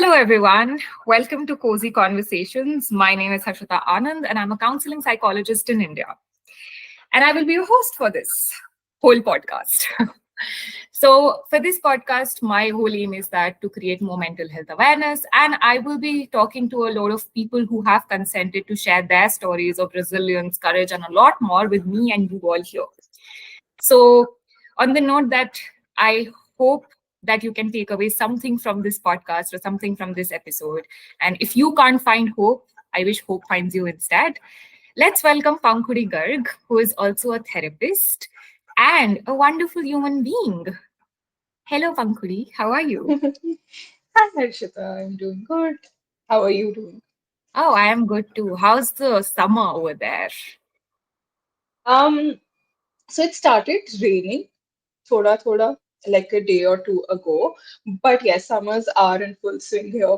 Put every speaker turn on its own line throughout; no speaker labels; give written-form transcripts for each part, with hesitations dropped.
Hello, everyone. Welcome to Cozy Conversations. My name is Harshita Anand, and I'm a counseling psychologist in India. And I will be your host for this whole podcast. So, for this podcast, my whole aim is that to create more mental health awareness. And I will be talking to a lot of people who have consented to share their stories of resilience, courage, and a lot more with me and you all here. So, on the note that I hope that you can take away something from this podcast or something from this episode. And if you can't find hope, I wish hope finds you instead. Let's welcome Pankudi Garg, who is also a therapist and a wonderful human being. Hello, Pankudi. How are you?
Hi, Harshita. I'm doing good. How are you doing?
Oh, I am good too. How's the summer over there?
Um, so it started raining, thoda, like a day or two ago. But yes, summers are in full swing here.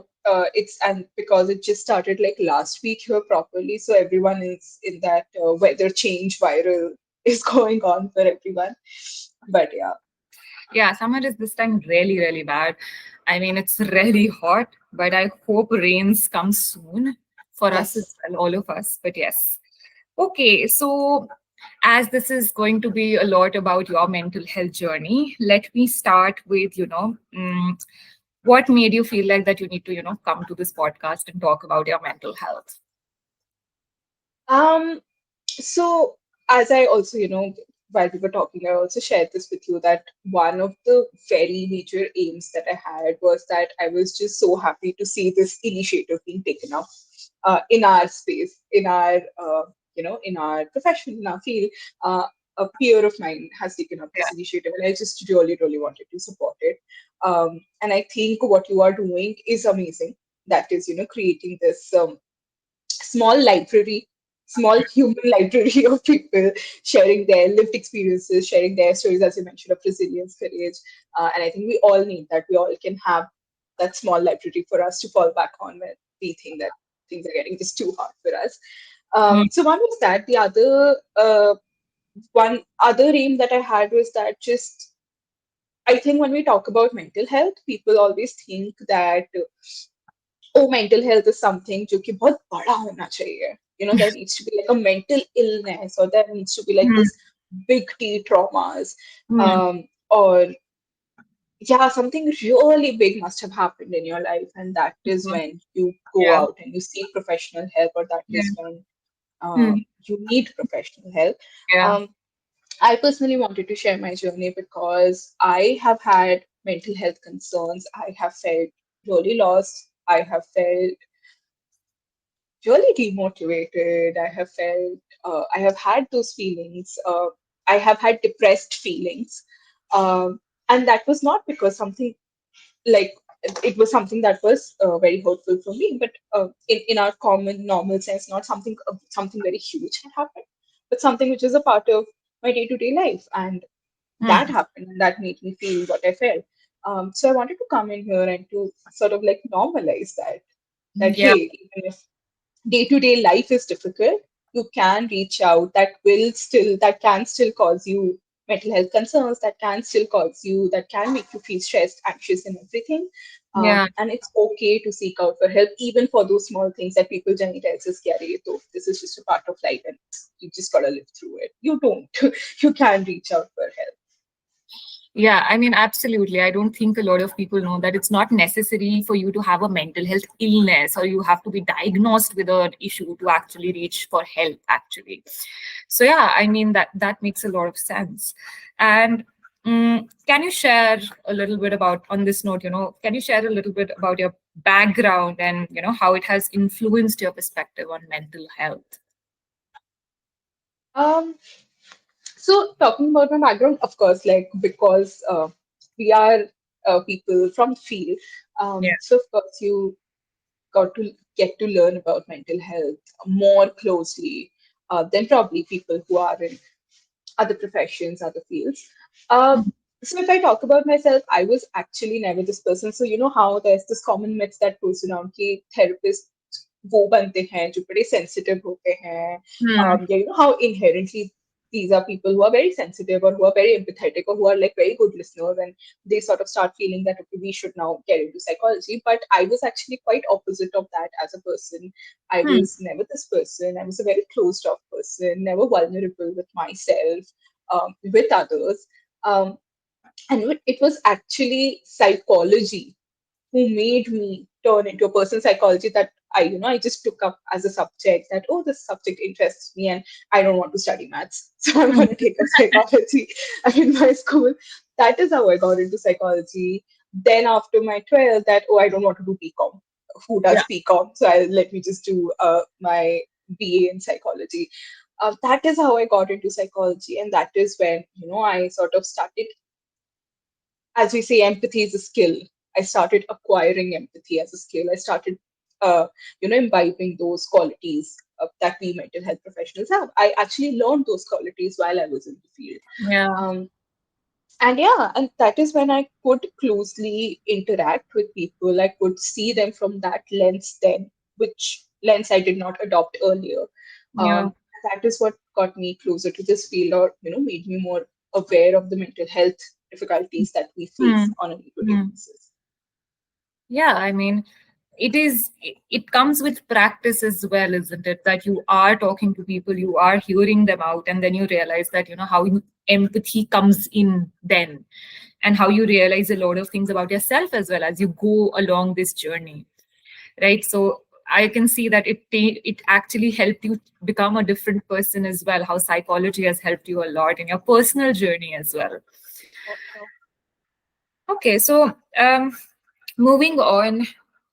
It's and because it just started like last week here properly, so everyone is in that weather change viral is going on for everyone. But yeah,
Yeah, summer is this time really, really bad. I mean, it's really hot, but I hope rains come soon for us as
yes.
well, all of us. But yes. Okay, so as this is going to be a lot about your mental health journey, let me start with, what made you feel like that you need to, come to this podcast and talk about your mental health?
Um, So, as I also, while we were talking, I also shared this with you that one of the very major aims that I had was that I was just so happy to see this initiative being taken up in our space, in our profession, in our field. A peer of mine has taken up
Yeah.
this initiative, and I just really, really wanted to support it. And I think what you are doing is amazing. That is, creating this small library, small human library of people sharing their lived experiences, sharing their stories, as you mentioned, of resilience, courage. And I think we all need that. We all can have that small library for us to fall back on when we think that things are getting just too hard for us.
Mm,
So one was that. The other one other aim that I had was that just I think when we talk about mental health, people always think that oh, mental health is something जो कि बहुत बड़ा होना चाहिए. There needs to be like a mental illness, or there needs to be like
mm,
this big T traumas,
mm,
or yeah, something really big must have happened in your life, and that is
mm,
when you go
yeah.
out and you seek professional help, or that
Yeah.
is when
Mm,
you need professional help.
yeah.
Um, I personally wanted to share my journey because I have had mental health concerns. I have felt really lost. I have felt really demotivated. I have had those feelings. I have had depressed feelings. And that was not because something like it was something that was very hurtful for me, but in our common normal sense, not something very huge had happened, but something which is a part of my day to day life. And that
Mm,
happened, and that made me feel what I felt. So I wanted to come in here and to sort of like normalize that
yeah.
hey, even if day-to-day life is difficult, you can reach out. That can still cause you mental health concerns, that can make you feel stressed, anxious, and everything.
Yeah.
And it's okay to seek out for help, even for those small things that people generally tell us, carry it. So this is just a part of life, and you just gotta live through it. You don't. You can reach out for help.
Yeah, I mean, absolutely. I don't think a lot of people know that it's not necessary for you to have a mental health illness or you have to be diagnosed with an issue to actually reach for help, actually. So yeah, I mean that makes a lot of sense. And can you share a little bit about on this note, can you share a little bit about your background and how it has influenced your perspective on mental health?
Um, So, talking about my background, of course, like because we are people from the field,
Yeah.
so of course you got to get to learn about mental health more closely than probably people who are in other professions, other fields. Uh, so, if I talk about myself, I was actually never this person. So, you know how there's this common myth that goes around कि therapist वो बनते हैं जो बड़े sensitive होते हैं.
Hmm.
You know how inherently these are people who are very sensitive or who are very empathetic or who are like very good listeners, and they sort of start feeling that okay, we should now get into psychology. But I was actually quite opposite of that as a person. I
Hmm.
was never this person. I was a very closed off person, never vulnerable with myself, with others. Um, and it was actually psychology who made me turn into a person. Psychology that I just took up as a subject, that oh, this subject interests me and I don't want to study maths, so I'm
Hmm.
going to take up psychology. In my school, that is how I got into psychology. Then after my 12th, that oh, I don't want to do BCom. Who
Yeah.
does BCom? So let me just do my BA in psychology. That is how I got into psychology, and that is when I sort of started, as we say, empathy is a skill. I started acquiring empathy as a skill. I started, imbibing those qualities that we mental health professionals have. I actually learned those qualities while I was in the field.
Yeah.
Um, and yeah, and that is when I could closely interact with people. I could see them from that lens then, which lens I did not adopt earlier.
Yeah.
That is what got me closer to this field, or made me more aware of the mental health difficulties that we face
Hmm.
on a day-to-day
Hmm.
basis.
Yeah, I mean, it comes with practice as well, isn't it? That you are talking to people, you are hearing them out, and then you realize that, how empathy comes in then, and how you realize a lot of things about yourself as well as you go along this journey, right? So I can see that it actually helped you become a different person as well, how psychology has helped you a lot in your personal journey as well.
Sure.
Okay, so moving on,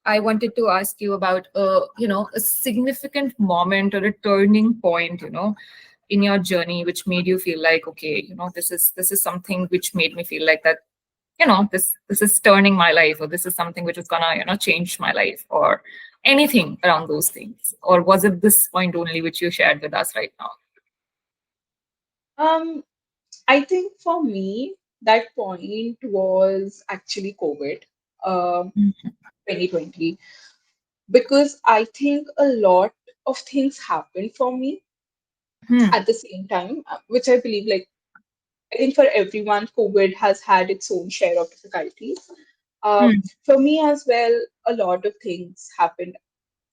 I wanted to ask you about a significant moment or a turning point, in your journey, which made you feel like, okay, this is something which made me feel like that, this is turning my life, or this is something which is gonna, change my life, or anything around those things. Or was it this point only which you shared with us right now?
Um, I think for me, that point was actually COVID, um, 2020, because I think a lot of things happened for me
Hmm.
at the same time, which I believe, like, I think for everyone, COVID has had its own share of difficulties.
Hmm.
For me as well, a lot of things happened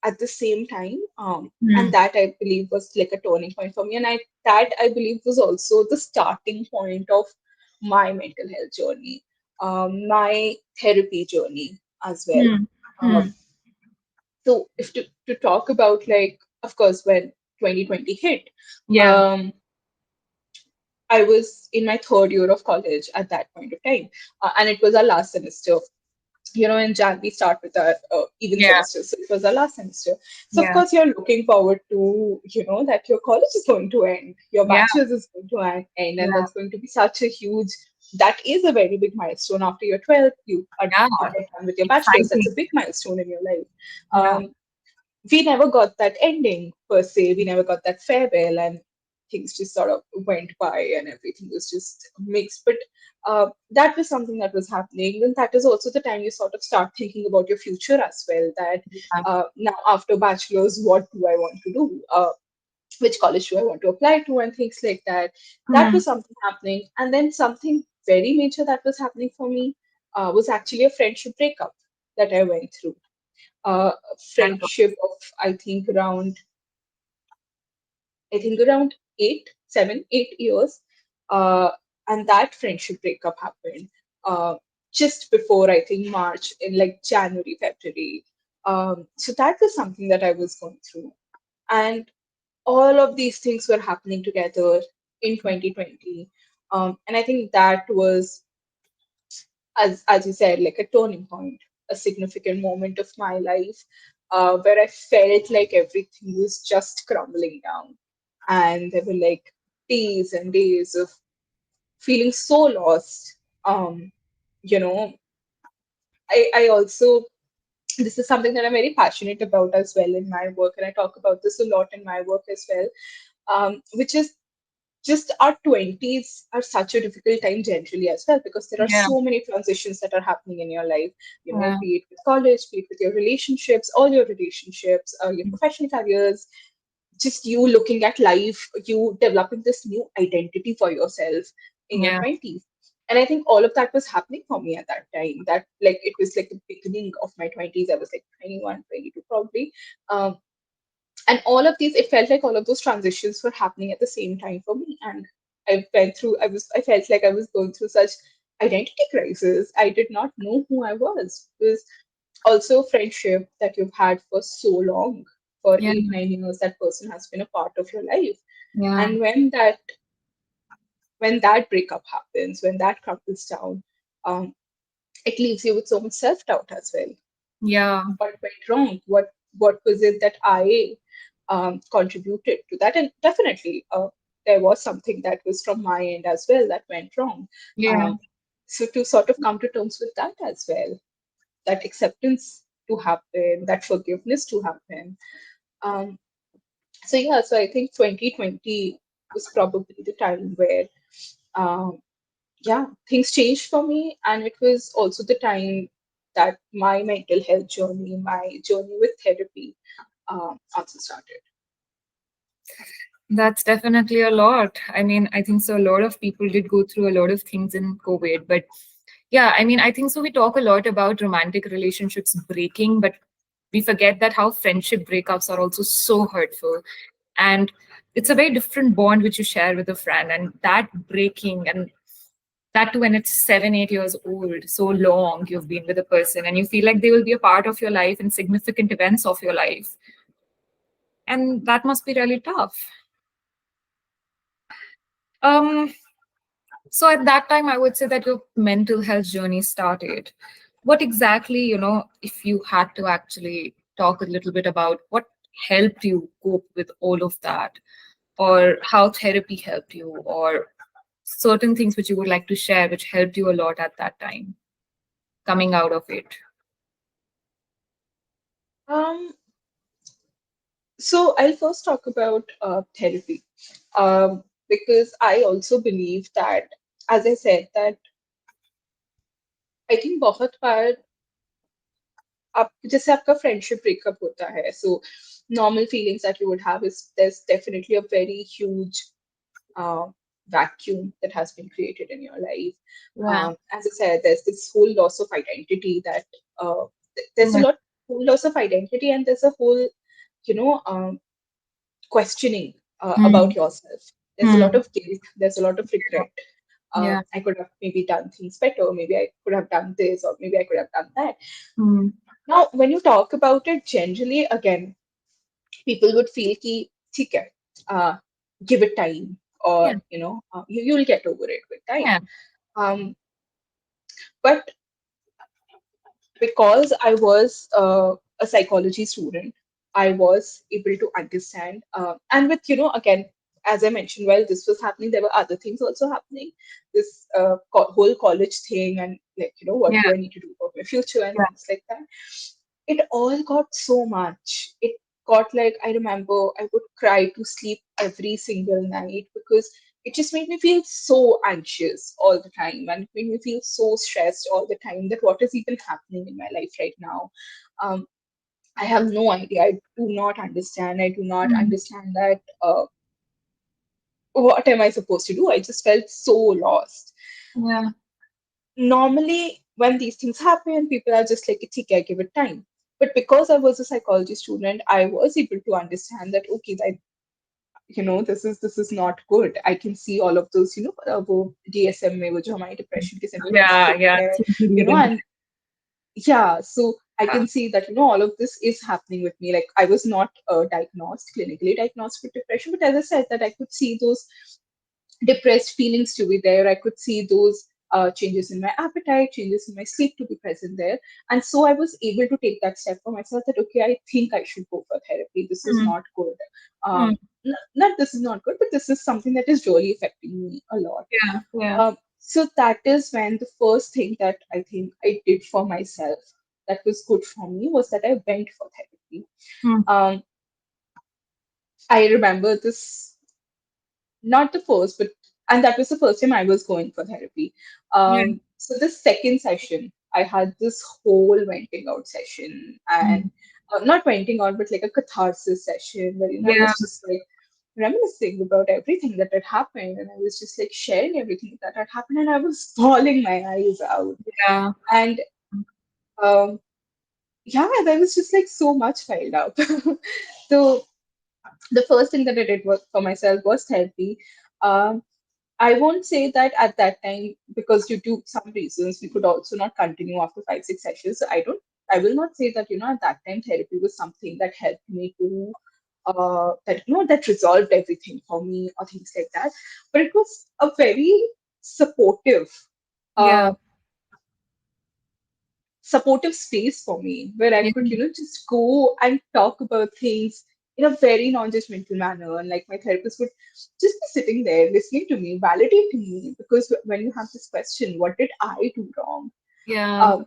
at the same time. And
Hmm.
that I believe was like a turning point for me. And that I believe was also the starting point of my mental health journey, my therapy journey as well.
Hmm. Hmm.
Um, so if to talk about, like, of course, when 2020 hit,
Yeah.
um, I was in my third year of college at that point of time, and it was our last semester. In Jan we start with our even
Yeah.
semester, so it was our last semester. So of
Yeah.
course you're looking forward to that your college is going to end, your
Yeah.
bachelor's is going to end, and
Yeah.
that's going to be such a huge. That is a very big milestone. After your 12th,
Yeah.
you get done with your bachelor's. That's
Exciting.
a big milestone in your life.
Yeah.
We never got that ending per se. We never got that farewell, and things just sort of went by, and everything was just mixed. But that was something that was happening, and that is also the time you sort of start thinking about your future as well. That
Yeah.
now after bachelor's, what do I want to do? Which college do I want to apply to, and things like that. That
Hmm.
was something happening, and then something very major that was happening for me was actually a friendship breakup that I went through,
That
friendship of I think around 8 7 8 years, uh, and that friendship breakup happened just before, I think, March, in like January February. So that was something that I was going through, and all of these things were happening together in 2020, and I think that was, as you said, like a turning point, a significant moment of my life, where I felt like everything was just crumbling down. And there were like days and days of feeling so lost. Um, you know, I also, this is something that I'm very passionate about as well in my work, and I talk about this a lot in my work as well, which is just our 20s are such a difficult time generally as well, because there are
Yeah.
so many transitions that are happening in your life,
Yeah.
be it with college, be it with your relationships, all your relationships, your professional careers, just you looking at life, you developing this new identity for yourself in your
Yeah.
20s. And I think all of that was happening for me at that time. That, like, it was like the beginning of my 20s. I was like 21, 22 probably. Um, and all of these, it felt like all of those transitions were happening at the same time for me. And I felt like I was going through such identity crisis. I did not know who I was. It was also friendship that you've had for so long, for
Yeah.
8, 9 years, that person has been a part of your life.
Yeah.
And when that breakup happens, when that crumples down, um, it leaves you with so much self-doubt as well.
Yeah.
What went wrong? What was it that I contributed to that? And definitely, there was something that was from my end as well that went wrong.
Yeah.
Um, so to sort of come to terms with that as well, that acceptance to happen, that forgiveness to happen. Um, so yeah, so I think 2020 was probably the time where, um, yeah, things changed for me, and it was also the time that my mental health journey, my journey with therapy, also started.
That's definitely a lot. I mean, I think so. A lot of people did go through a lot of things in COVID, but yeah, I mean, I think so. We talk a lot about romantic relationships breaking, but we forget that how friendship breakups are also so hurtful. And it's a very different bond which you share with a friend, and that breaking, and that too when it's 7, 8 years old, so long you've been with a person, and you feel like they will be a part of your life and significant events of your life. And that must be really tough. Um, So at that time, I would say that your mental health journey started. What exactly, if you had to actually talk a little bit about what helped you cope with all of that, or how therapy helped you, or certain things which you would like to share which helped you a lot at that time coming out of it?
Um, so I'll first talk about therapy, because I also believe that, as I said, that I think बहुत बार आप जैसे आपका friendship breakup होता है, so normal feelings that you would have is there's definitely a very huge uh, vacuum that has been created in your life.
Yeah.
As I said, there's this whole loss of identity that there's a
Yeah.
whole loss of identity, and there's a whole, you know, questioning
Hmm.
about yourself. There's a lot
Hmm.
of guilt. There's a lot of regret.
Yeah.
I could have maybe done things better. Maybe I could have done this, or maybe I could have done that.
Hmm.
Now, when you talk about it generally, again, people would feel ki, theek hai, give it time,
Yeah.
or you'll get over it with time.
Yeah.
Um, but because I was a psychology student, I was able to understand. And with, again, as I mentioned, while this was happening, there were other things also happening. This whole college thing, and, like, what
Yeah.
do I need to do for my future and
Yeah.
things like that. It all got so much. It got like, I remember I would cry to sleep every single night because it just made me feel so anxious all the time, and it made me feel so stressed all the time that what is even happening in my life right now. um, I have no idea. I do not understand. I do not
Hmm.
understand that. What am I supposed to do? I just felt so lost.
Yeah.
Normally, when these things happen, people are just like, it's okay, give it time. But because I was a psychology student, I was able to understand that, okay, that, this is not good. I can see all of those, वो DSM में वो जो हमारे depression के symptoms
Yeah.
होते
Yeah.
हैं,
Thinking within.
and yeah, so I
Yeah.
can see that, all of this is happening with me. Like, I was not clinically diagnosed with depression, but as I said, that I could see those depressed feelings to be there. I could see those changes in my appetite, changes in my sleep to be present there. And so I was able to take that step for myself that, okay, I think I should go for therapy. This is
Hmm.
not good.
Hmm.
Not this is not good, but this is something that is really affecting me a lot.
Yeah. Yeah.
So that is when the first thing that I think I did for myself that was good for me was that I went for therapy.
Hmm.
Um, I remember this, not the first, but and that was the first time I was going for therapy.
Yeah.
So the second session I had this whole venting out session, and
Mm.
not venting out, but like a catharsis session where I
Yeah.
was just like reminiscing about everything that had happened, and I was just like sharing everything that had happened, and I was bawling my eyes out.
Yeah.
And um, yeah, there was just like so much piled up. So the first thing that I did was for myself was therapy. Um, I won't say that at that time, because due to some reasons we could also not continue after 5, 6 sessions. So I will not say that at that time therapy was something that helped me to that resolved everything for me or things like that. But it was a very supportive
Yeah.
uh, supportive space for me where I
Yeah.
could, just go and talk about things in a very non-judgmental manner. And like my therapist would just be sitting there listening to me, validating me. Because when you have this question, what did I do wrong?
Yeah.
Um,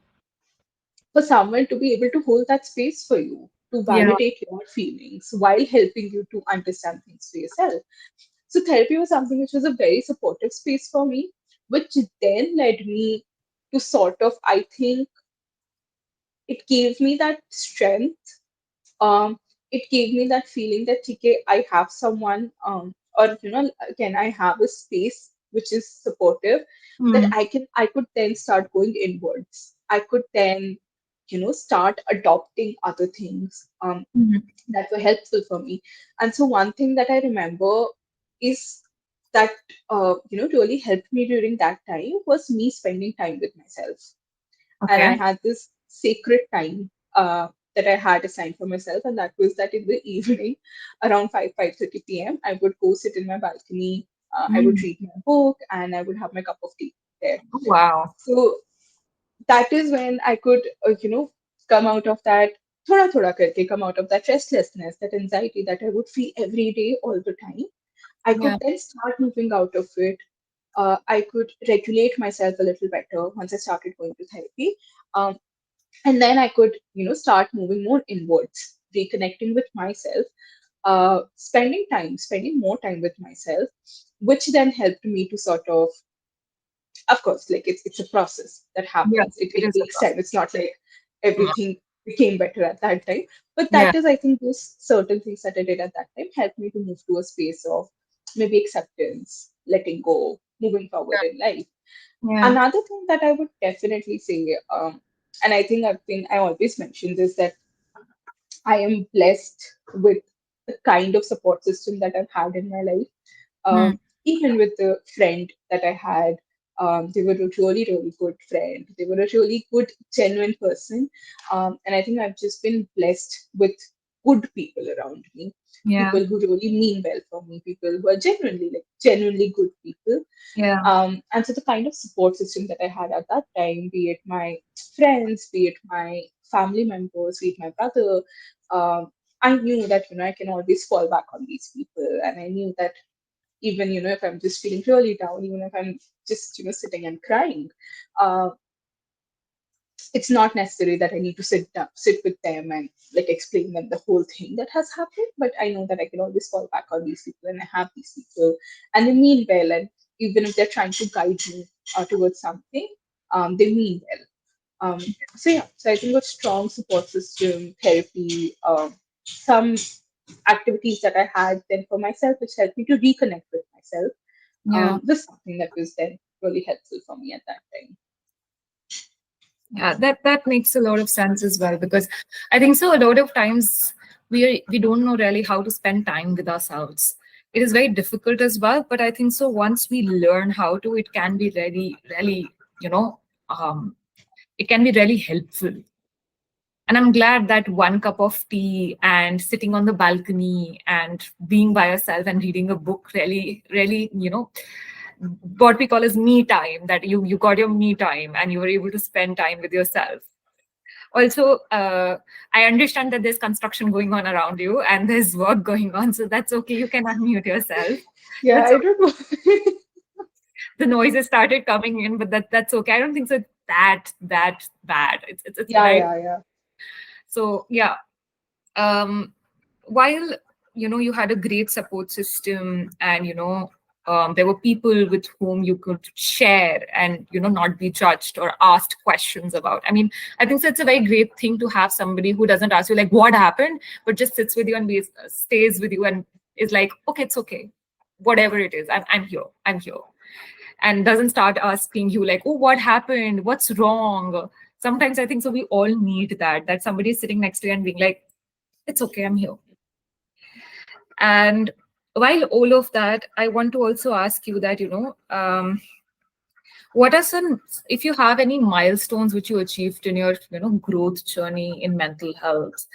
for someone to be able to hold that space for you, to
Yeah.
validate your feelings while helping you to understand things for yourself. So therapy was something which was a very supportive space for me, which then led me to sort of, I think, it gave me that strength. It gave me that feeling that okay, I have someone, or again, I have a space which is supportive, that
Mm.
I could then start going inwards. I could then start adopting other things
Mm.
that were helpful for me. And so one thing that I remember is that really helped me during that time was me spending time with myself. And I
Okay.
had this sacred time that I had assigned for myself, and that was that in the evening, around 5:30 p.m., I would go sit in my balcony. I would
Mm.
read my book, and I would have my cup of tea there.
Oh, wow.
So that is when I could, come out of that. Thoda thoda karke come out of that restlessness, that anxiety that I would feel every day, all the time. I could
Yeah.
then start moving out of it. I could regulate myself a little better once I started going to therapy. Um, and then I could start moving more inwards, reconnecting with myself, spending more time with myself, which then helped me to sort of course, like it's a process that
Yeah.
happens. it,
It
it
is a
takes time. It's not like
process.
everything became better at that time, but
Yeah.
that is, I think, those certain things that I did at that time helped me to move to a space of maybe acceptance, letting go, moving forward in life.
Yeah.
Another thing that I would definitely say, and I think I always mention this, that I am blessed with the kind of support system that I've had in my life.
Mm.
Even with the friend that I had, they were a really, really good friend. They were a really good, genuine person. And I think I've just been blessed with good people around me,
Yeah.
people who really mean well for me, people who are genuinely good people.
Yeah.
And so the kind of support system that I had at that time, be it my friends, be it my family members, be it my brother, um, I knew that I can always fall back on these people, and I knew that even if I'm just feeling really down, even if I'm just sitting and crying, uh, it's not necessary that I need to sit with them and like explain them the whole thing that has happened. But I know that I can always fall back on these people, and I have these people, and they mean well. And even if they're trying to guide me towards something, they mean well. So yeah, so I think a strong support system, therapy, some activities that I had then for myself, which helped me to reconnect with myself,
Yeah.
was something that was then really helpful for me at that time.
Yeah, that makes a lot of sense as well, because I think so a lot of times we don't know really how to spend time with ourselves. It is very difficult as well, but I think so once we learn how to, it can be really, really, you know, um, it can be really helpful. And I'm glad that one cup of tea and sitting on the balcony and being by yourself and reading a book really, really, what we call as me time, that you got your me time and you were able to spend time with yourself. Also, I understand that there's construction going on around you and there's work going on, so that's okay. You can unmute yourself.
Yeah,
That's
I
okay.
don't know.
The noises started coming in, but that's okay. I don't think so that bad. It's
Yeah,
very
yeah, yeah.
so yeah. While you had a great support system and There were people with whom you could share and not be judged or asked questions about. I mean, I think it's a very great thing to have somebody who doesn't ask you like what happened, but just sits with you and stays with you and is like, okay, it's okay, whatever it is, I'm here, and doesn't start asking you like, oh, what happened, what's wrong. Sometimes I think so we all need that somebody is sitting next to you and being like, it's okay, I'm here. And while all of that, I want to also ask you that, what are some, if you have any milestones which you achieved in your, growth journey in mental health,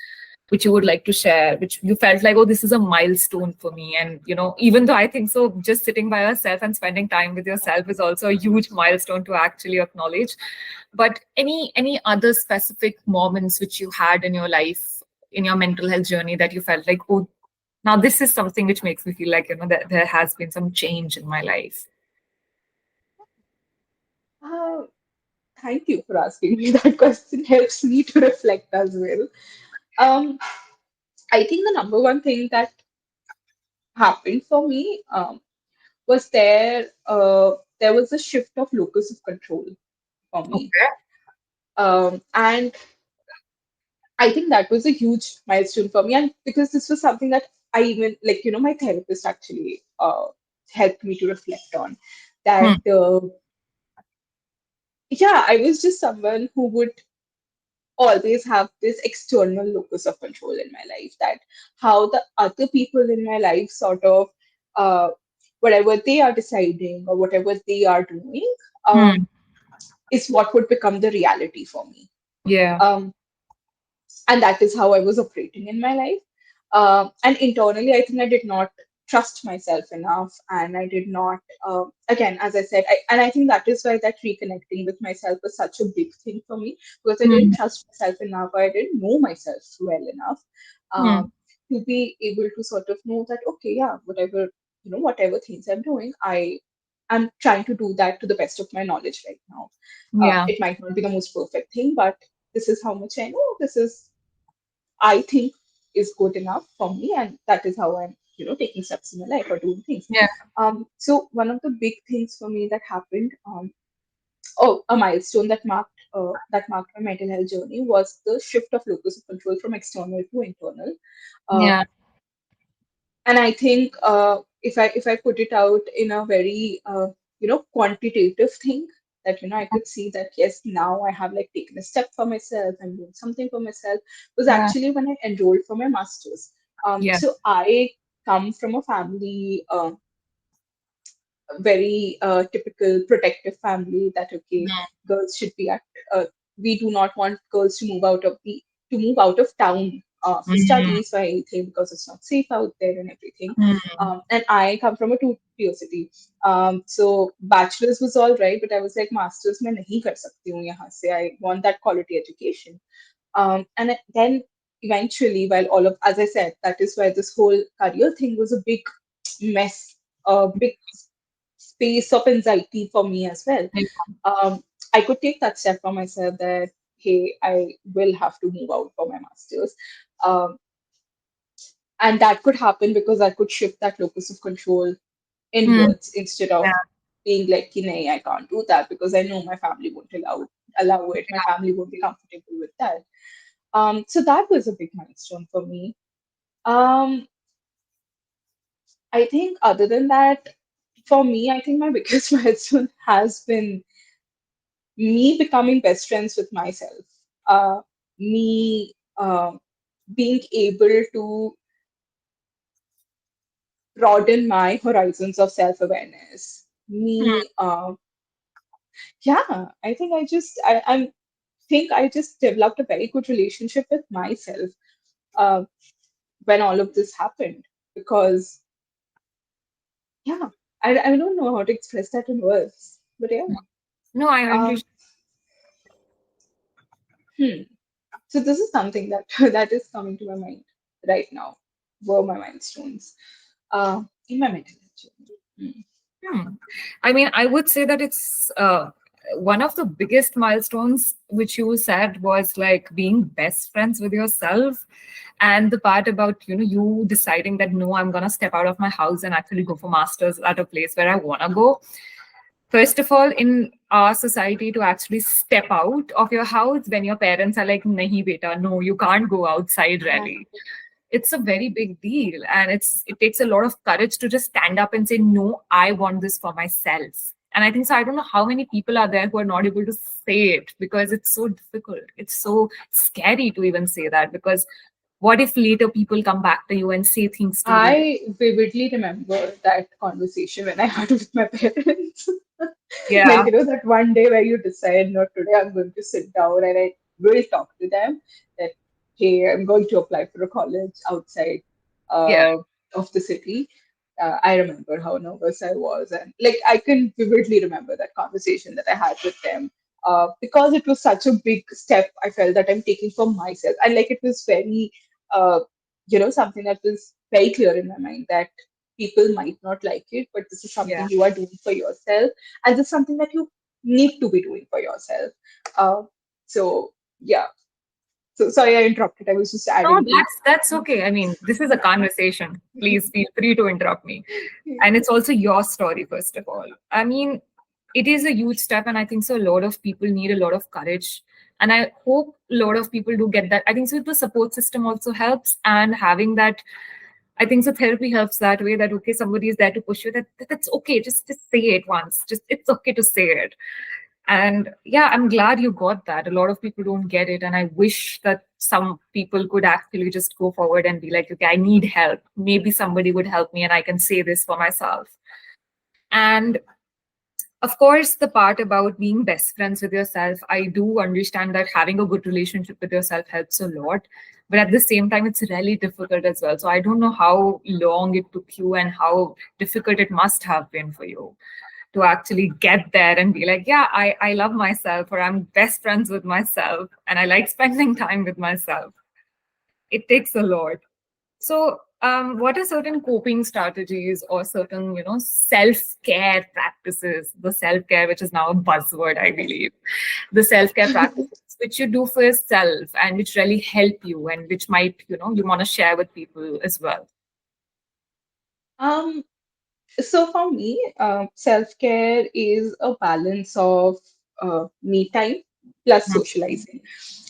which you would like to share, which you felt like, oh, this is a milestone for me. And, even though I think so, just sitting by yourself and spending time with yourself is also a huge milestone to actually acknowledge. But any other specific moments which you had in your life, in your mental health journey, that you felt like, oh, now this is something which makes me feel like, that there has been some change in my life.
Uh, Thank you for asking me that question. Helps me to reflect as well. Um, I think the number one thing that happened for me was there was a shift of locus of control for me.
Okay.
And I think that was a huge milestone for me. And because this was something that I even, like, my therapist actually helped me to reflect on
Hmm.
that, yeah, I was just someone who would always have this external locus of control in my life, that how the other people in my life sort of, uh, whatever they are deciding or whatever they are doing,
Hmm.
is what would become the reality for me.
Yeah.
Um, and that is how I was operating in my life. And internally, I think I did not trust myself enough, and I did not. Again, as I said, and I think that is why that reconnecting with myself was such a big thing for me, because I didn't
Hmm.
trust myself enough, or I didn't know myself well enough
Hmm.
to be able to sort of know that, okay, yeah, whatever things I'm doing, I'm trying to do that to the best of my knowledge right now.
Yeah.
It might not be the most perfect thing, but this is how much I know. This is, I think, is good enough for me, and that is how I'm, taking steps in my life or doing things.
Yeah.
So one of the big things for me that happened, oh, a milestone that marked my mental health journey was the shift of locus of control from external to internal. Uh,
Yeah.
and I think if I put it out in a very quantitative thing, that I could see that yes, now I have like taken a step for myself, I'm doing something for myself, was
Yeah.
actually when I enrolled for my masters.
Yeah.
So I come from a family, very typical protective family, that okay, girls should be at, we do not want girls to move out of town for
Mm.
studies or anything, because it's not safe out there and everything.
Mm.
And I come from a two-tier city. So bachelor's was all right, but I was like, masters mein nahi kar sakti hu yahan se. I want that quality education. Then eventually, while all of, as I said, that is why this whole career thing was a big mess, a big space of anxiety for me as well.
Yeah.
I could take that step for myself that, hey, I will have to move out for my master's. Um, and that could happen because I could shift that locus of control
Mm.
inwards instead of
Yeah.
being like, "Nay, I can't do that because I know my family won't allow it. My family won't be comfortable with that." So that was a big milestone for me. Um, I think other than that, for me, I think my biggest milestone has been me becoming best friends with myself. Me being able to broaden my horizons of self awareness.
Mm.
Me, yeah, I think I think I just developed a very good relationship with myself uh, when all of this happened, because yeah, I don't know how to express that in words, but yeah.
No, I
Um,
understand.
hmm. So this is something that that is coming to my mind right now. Were my milestones in my mental health journey.
Hmm. I mean, I would say that it's one of the biggest milestones which you said was like being best friends with yourself, and the part about you deciding that no, I'm gonna step out of my house and actually go for masters at a place where I want to go. First of all, in our society, to actually step out of your house when your parents are like, nahi beta, no, you can't go outside really. It's a very big deal. And it takes a lot of courage to just stand up and say, no, I want this for myself. And I think so. I don't know how many people are there who are not able to say it because it's so difficult. It's so scary to even say that, because what if later people come back to you and say things to you?
I vividly remember that conversation when I had with my parents.
Yeah,
Like, that one day where you decide, no, today I'm going to sit down and I will talk to them that, hey, I'm going to apply for a college outside
yeah,
uh, of the city. I remember how nervous I was. And like, I can vividly remember that conversation that I had with them because it was such a big step I felt that I'm taking for myself. And like, it was very, uh, something that was very clear in my mind that people might not like it, but this is
yeah.
something you are doing for yourself, and this is something that you need to be doing for yourself. Uh, so yeah. So sorry I interrupted. I was just
No,
adding to.
that's okay. I mean, this is a conversation. Please feel free to interrupt me. And it's also your story, first of all. I mean, it is a huge step, and I think so. A lot of people need a lot of courage, and I hope a lot of people do get that. I think so. The support system also helps, and having that, I think so. Therapy helps that way. That okay, somebody is there to push you. That's okay. Just say it once. Just it's okay to say it. And yeah, I'm glad you got that. A lot of people don't get it. And I wish that some people could actually just go forward and be like, okay, I need help. Maybe somebody would help me and I can say this for myself. And of course, the part about being best friends with yourself, I do understand that having a good relationship with yourself helps a lot. But at the same time, it's really difficult as well. So I don't know how long it took you and how difficult it must have been for you to actually get there and be like, yeah, I love myself, or I'm best friends with myself and I like spending time with myself. It takes a lot. So what are certain coping strategies or certain self-care practices, the self-care which is now a buzzword, I believe, the self-care practices which you do for yourself and which really help you and which might you want to share with people as well?
um so for me, self-care is a balance of me time plus
Mhm.
socializing,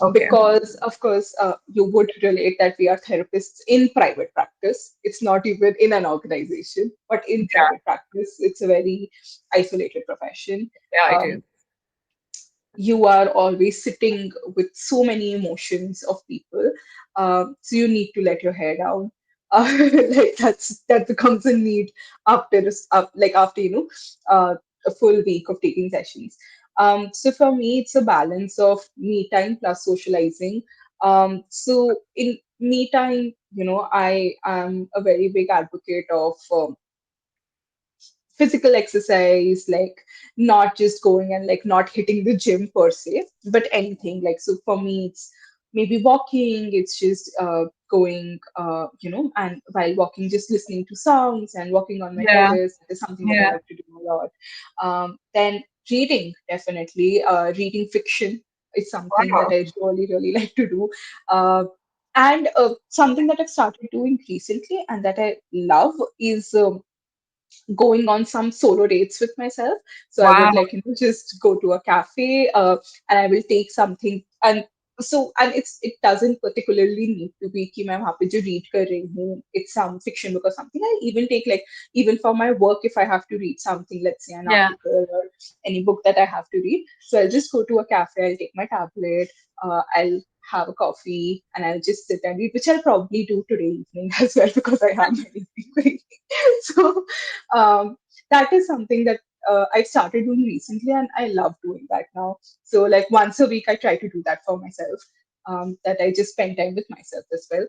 Okay.
because of course you would relate that we are therapists in private practice. It's not even in an organization, but in
Yeah,
private practice it's a very isolated profession.
yeah, it
um,
is.
you are always sitting with so many emotions of people, so you need to let your hair down. Like that becomes a need after like after a full week of taking sessions. So for me it's a balance of me time plus socializing. So in me time, I am a very big advocate of physical exercise, like not just going and like not hitting the gym per se, but anything. Like, so for me it's maybe walking, it's just going, and while walking just listening to songs and walking on my
Yeah,
terrace is something that I
yeah.
like to do a lot. Then reading, definitely reading fiction is something that
Wow.
I really really like to do. And something that I've started doing recently and that I love is going on some solo dates with myself. So I
Wow.
would like, just go to a cafe, and I will take something. And it doesn't particularly need to be कि मैं वहाँ पे जो read कर रही हूँ, it's some fiction book or something. I even take, like, even for my work, if I have to read something, let's say an
Yeah.
article or any book that I have to read, so I'll just go to a cafe, I'll take my tablet, I'll have a coffee, and I'll just sit and read, which I'll probably do today evening as well because I have many things. So that is something that I've started doing recently, and I love doing that now. So, like, once a week, I try to do that for myself. That I just spend time with myself as well.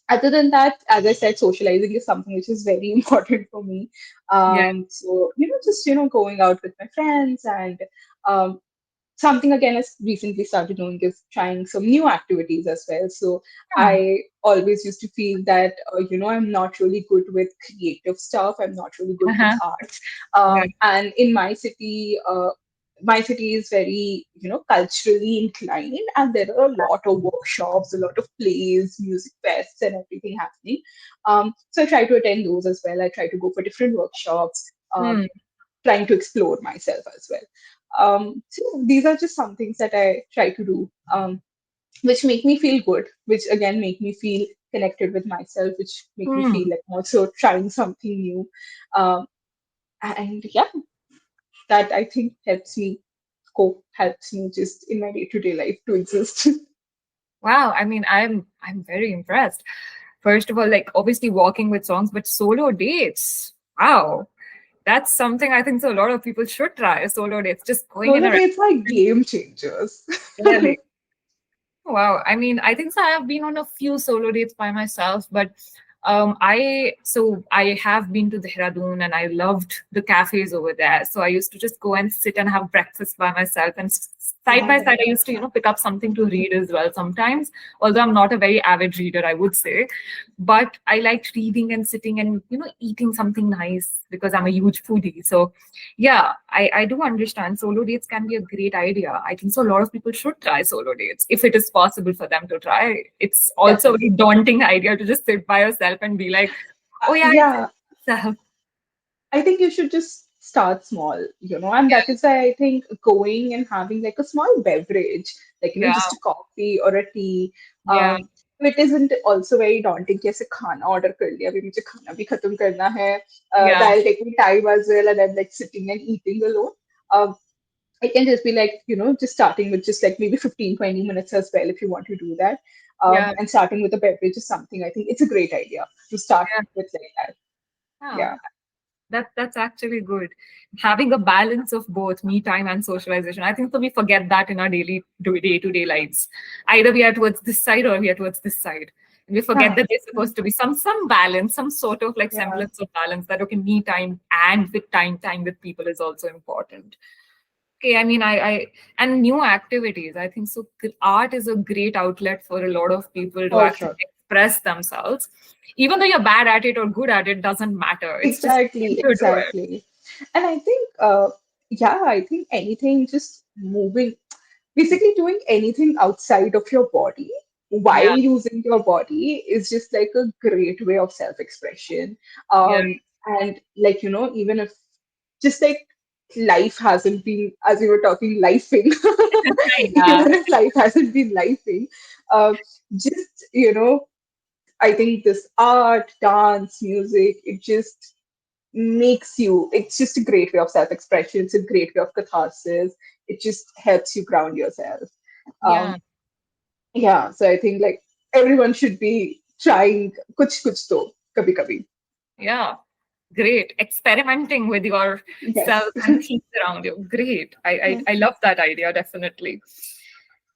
Other than that, as I said, socializing is something which is very important for me.
Yeah.
So, just going out with my friends, and um, something again I recently started doing is trying some new activities as well. So
Hmm.
I always used to feel that I'm not really good with creative stuff. I'm not really good with
Uh-huh.
art.
Yeah.
And in my city, my city is very, culturally inclined, and there are a lot of workshops, a lot of plays, music fests, and everything happening. So I try to attend those as well. I try to go for different workshops,
Hmm.
trying to explore myself as well. So these are just some things that I try to do, which make me feel good, which again make me feel connected with myself, which make me
Hmm.
feel like I'm also trying something new. Um, and yeah, that I think helps me just in my day-to-day life to exist.
Wow. I mean, I'm very impressed. First of all, like obviously walking with songs, but solo dates. Wow. That's something I think so a lot of people should try. Solo dates, just going in
Solo
a
dates are game changers.
restaurant. Wow. I mean, I think so. I have been on a few solo dates by myself, but I have been to Dehradun and I loved the cafes over there. So I used to just go and sit and have breakfast by myself and side by
Yeah,
side I used to, pick up something to read as well sometimes. Although I'm not a very avid reader, I would say. But I liked reading and sitting and, eating something nice because I'm a huge foodie. So yeah, I do understand solo dates can be a great idea. I think so. A lot of people should try solo dates if it is possible for them to try. It's also a very
definitely.
daunting idea to just sit by yourself and be like, oh, yeah, it's
Yeah,
myself.
I think you should just start small, and that is why I think going and having like a small beverage, like,
Yeah,
just a coffee or a tea,
yeah,
it isn't also very daunting कि ऐसे खाना order कर लिया अभी मुझे खाना भी खत्म करना है,
yeah,
that'll take me time as well, and I'm like sitting and eating alone. Um, it can just be like, just starting with just like maybe 15-20 minutes as well if you want to do that.
yeah,
And starting with a beverage is something I think it's a great idea to start
yeah.
with like that.
Yeah.
Yeah.
That's actually good. Having a balance of both me time and socialization. I think so we forget that in our day-to-day lives. Either we are towards this side or we are towards this side. And we forget
Yeah.
that there's supposed to be some balance, some sort of like
Yeah.
semblance of balance that okay, me time and with time with people is also important. Okay, I mean, I and new activities. I think so. Art is a great outlet for a lot of people to
For
actually
sure.
express themselves. Even though you're bad at it or good at it, doesn't matter. It's just fun
Exactly,
to do it.
exactly. And I think, yeah, I think anything just moving, basically doing anything outside of your body while
Yeah,
using your body is just like a great way of self-expression.
yeah,
And like, even if just like life hasn't been, as we were talking, lifing,
yeah,
even if life hasn't been lifing, just, I think this art, dance, music, it just it's just a great way of self-expression. It's a great way of catharsis. It just helps you ground yourself.
yeah,
Um, yeah, so I think like everyone should be trying kuch kuch to kabhi kabhi.
yeah. Great. Experimenting with
Yes.
yourself and things around you. Great. I love that idea, definitely.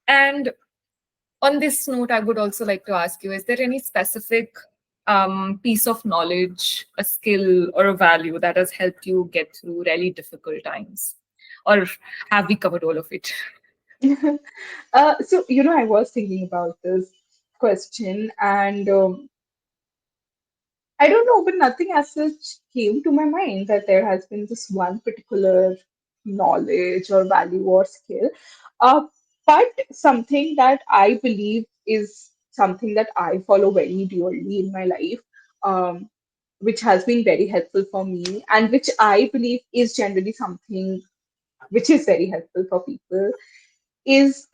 And on this note, I would also like to ask you, is there any specific piece of knowledge, a skill, or a value that has helped you get through really difficult times? Or have we covered all of it?
So I was thinking about this question, and I don't know, but nothing as such came to my mind that there has been this one particular knowledge or value or skill. Uh, but something that I believe is something that I follow very dearly in my life, which has been very helpful for me, and which I believe is generally something which is very helpful for people, is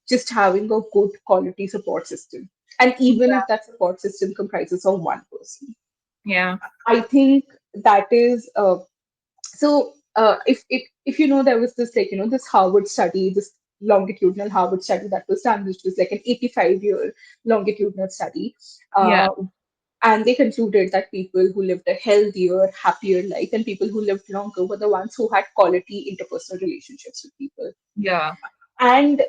just having a good quality support system. And even if that support system comprises of one person,
Yeah,
I think that is if there was this like this Harvard study, this longitudinal Harvard study that was done, which was like an 85-year longitudinal study,
yeah,
uh, and they concluded that people who lived a healthier, happier life and people who lived longer were the ones who had quality interpersonal relationships with people.
yeah,
And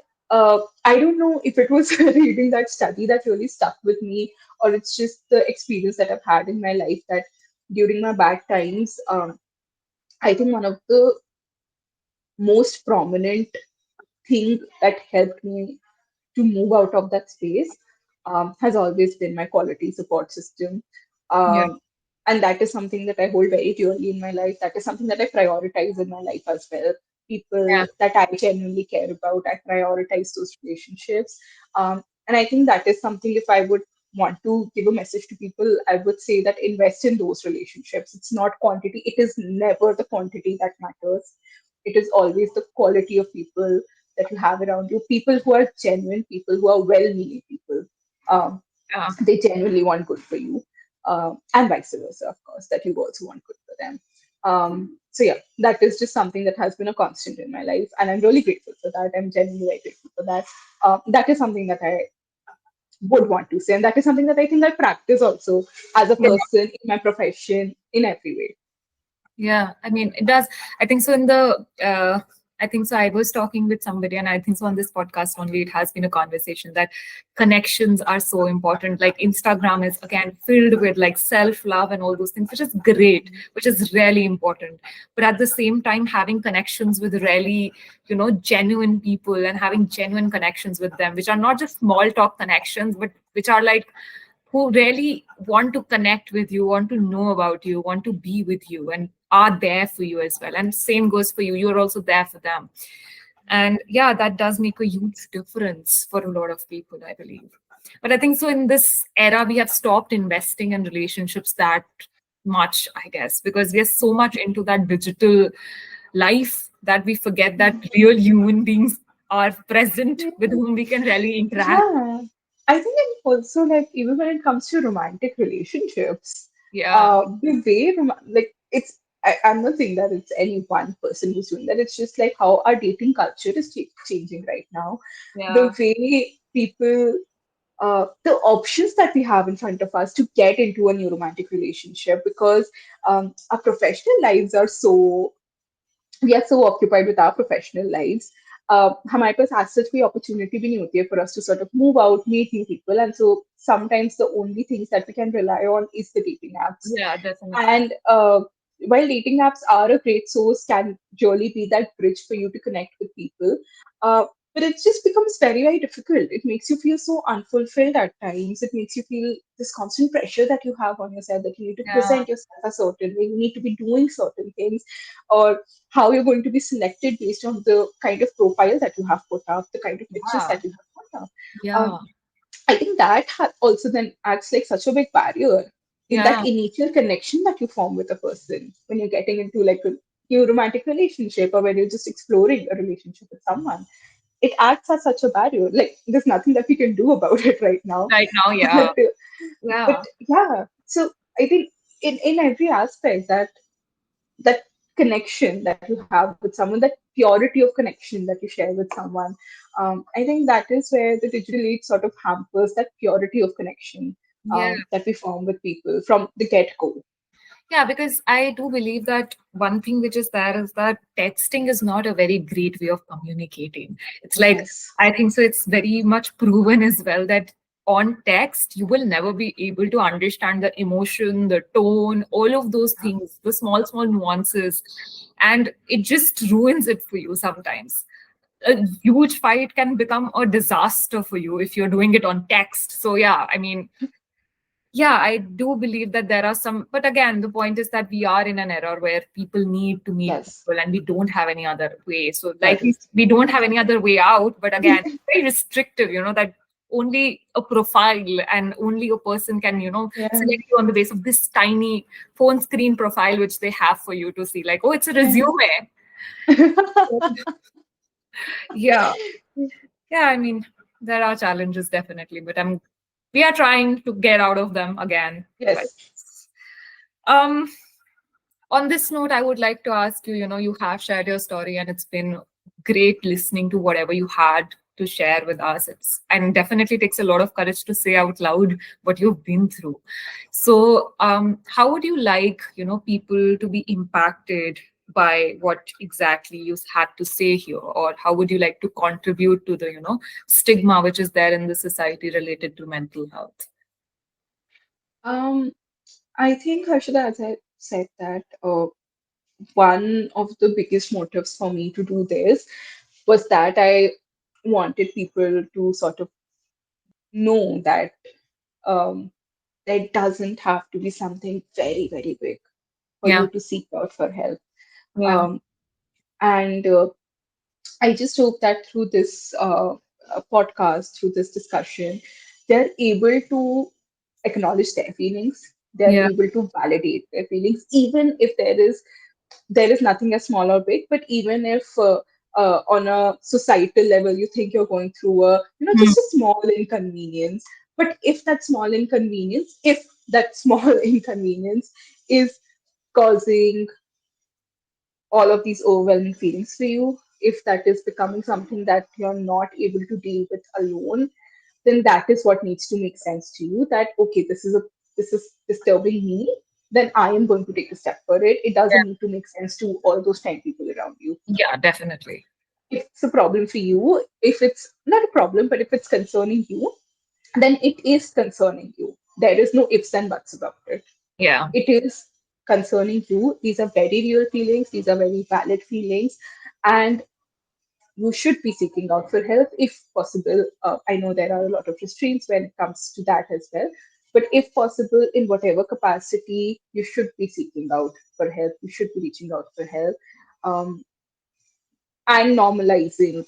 I don't know if it was reading that study that really stuck with me, or it's just the experience that I've had in my life that during my bad times, I think one of the most prominent thing that helped me to move out of that space has always been my quality support system.
yeah,
Um, and that is something that I hold very dearly in my life. That is something that I prioritize in my life as well. people
Yeah.
that I genuinely care about. I prioritize those relationships. And I think that is something, if I would want to give a message to people, I would say that invest in those relationships. It's not quantity, it is never the quantity that matters. It is always the quality of people that you have around you, people who are genuine, people who are well meaning people. Um,
Yeah.
they genuinely want good for you, and vice versa, of course, that you also want good for them. So yeah, that is just something that has been a constant in my life, and I'm really grateful for that. I'm genuinely very grateful for that. That is something that I would want to say, and that is something that I think I practice also as a
Yeah.
person in my profession in every way.
Yeah, I mean, it does. I think so. I think so. I was talking with somebody, and I think so on this podcast only, it has been a conversation that connections are so important. Like Instagram is again filled with like self love and all those things, which is great, which is really important. But at the same time, having connections with really, genuine people and having genuine connections with them, which are not just small talk connections, but which are like who really want to connect with you, want to know about you, want to be with you, and are there for you as well. And same goes for you. You're also there for them. And yeah, that does make a huge difference for a lot of people, I believe. But I think so in this era, we have stopped investing in relationships that much, I guess, because we are so much into that digital life that we forget that real human beings are present with whom we can really interact.
Yeah, I think it also, like, even when it comes to romantic relationships,
Yeah.
the way like it's I'm not saying that it's any one person who's doing that. It's just like how our dating culture is changing right now. The
Yeah.
way people, the options that we have in front of us to get into a new romantic relationship, because our professional lives are so, we are so occupied with our professional lives. हमारे पास as such कोई opportunity भी नहीं होती है for us to sort of move out, meet new people, and so sometimes the only things that we can rely on is the dating apps.
Yeah, definitely.
And while dating apps are a great source, can really be that bridge for you to connect with people, uh, but it just becomes very, very difficult. It makes you feel so unfulfilled at times. It makes you feel this constant pressure that you have on yourself, that you need to
Yeah.
present yourself a certain way, you need to be doing certain things, or how you're going to be selected based on the kind of profile that you have put up, the kind of pictures
Yeah.
that you have put up.
Yeah.
Um, I think that also then acts like such a big barrier in
Yeah.
that initial connection that you form with a person when you're getting into like a new romantic relationship, or when you're just exploring a relationship with someone. It acts as such a barrier. Like, there's nothing that we can do about it right now.
Right now, yeah.
but, but
Yeah.
yeah, so I think in every aspect, that connection that you have with someone, that purity of connection that you share with someone, I think that is where the digital age sort of hampers that purity of connection
Yeah.
that we form with people from the get-go.
Yeah, because I do believe that one thing which is there is that texting is not a very great way of communicating. It's like,
Yes.
I think so, it's very much proven as well that on text, you will never be able to understand the emotion, the tone, all of those things, the small, small nuances. And it just ruins it for you sometimes. A huge fight can become a disaster for you if you're doing it on text. So, yeah, I mean, yeah, I do believe that there are some, but again, the point is that we are in an era where people need to meet
Yes.
people and we don't have any other way. So, like,
Correct.
we don't have any other way out, but again, very restrictive, that only a profile and only a person can,
Yeah.
select you on the basis of this tiny phone screen profile which they have for you to see, like, oh, it's a
Yeah.
resume. Yeah. Yeah, I mean, there are challenges definitely, but we are trying to get out of them again. But
Yes.
um on this note, I would like to ask you, you have shared your story and it's been great listening to whatever you had to share with us. It's and definitely takes a lot of courage to say out loud what you've been through. So, how would you like, people to be impacted by what exactly you had to say here? Or how would you like to contribute to the, stigma which is there in the society related to mental health?
um, I think, Harshada, as I said, that one of the biggest motives for me to do this was that I wanted people to sort of know that um, there doesn't have to be something very, very big for
Yeah.
you to seek out for help.
Yeah.
Um, and I just hope that through this podcast, through this discussion, they're able to acknowledge their feelings. They're
Yeah.
able to validate their feelings, even if there is nothing as small or big. But even if on a societal level you think you're going through a
Hmm.
just a small inconvenience, but if that small inconvenience is causing all of these overwhelming feelings for you, if that is becoming something that you're not able to deal with alone, then that is what needs to make sense to you. That okay, this is disturbing me. Then I am going to take a step for it. It doesn't need to make sense to all those 10 people around you.
Yeah, definitely.
If it's a problem for you, if it's not a problem, but if it's concerning you, then it is concerning you. There is no ifs and buts about it.
Yeah.
It is concerning you. These are very real feelings, these are very valid feelings, and you should be seeking out for help if possible. I know there are a lot of restraints when it comes to that as well, but if possible, in whatever capacity, you should be seeking out for help, you should be reaching out for help. Um, and normalizing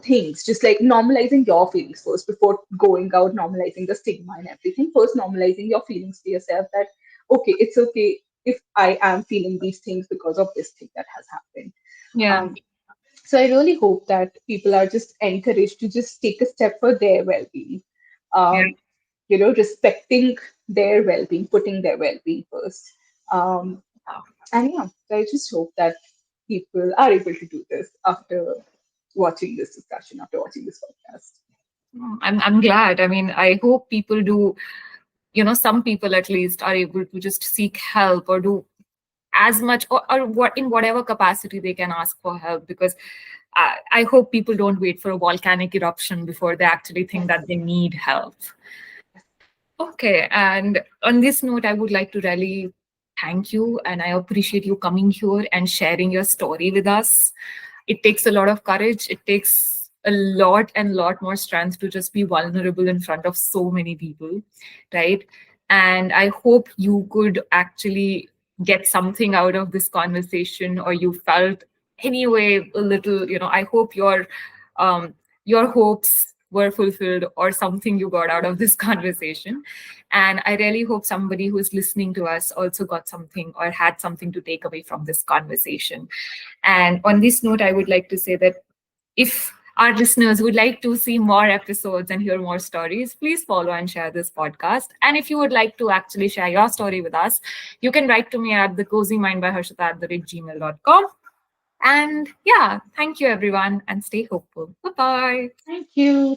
things, just like normalizing your feelings first before going out normalizing the stigma and everything. First, normalizing your feelings to yourself, that okay, it's okay if I am feeling these things because of this thing that has happened.
Yeah.
um, so I really hope that people are just encouraged to just take a step for their well-being,
Yeah.
um, respecting their well-being, putting their well-being first. um, and yeah, so I just hope that people are able to do this after watching this discussion, after watching this podcast.
I'm glad. I mean, I hope people do, some people at least are able to just seek help or do as much, or what, in whatever capacity they can ask for help, because I hope people don't wait for a volcanic eruption before they actually think that they need help. Okay, and on this note, I would like to really thank you, and I appreciate you coming here and sharing your story with us. It takes a lot of courage. It takes a lot and lot more strength to just be vulnerable in front of so many people, right? And I hope you could actually get something out of this conversation, or you felt anyway a little, I hope your hopes were fulfilled, or something you got out of this conversation. And I really hope somebody who is listening to us also got something or had something to take away from this conversation. And on this note, I would like to say that if our listeners would like to see more episodes and hear more stories, please follow and share this podcast. And if you would like to actually share your story with us, you can write to me at thecozymindbyharshita@gmail.com. And yeah, thank you everyone, and stay hopeful. Bye bye.
Thank you.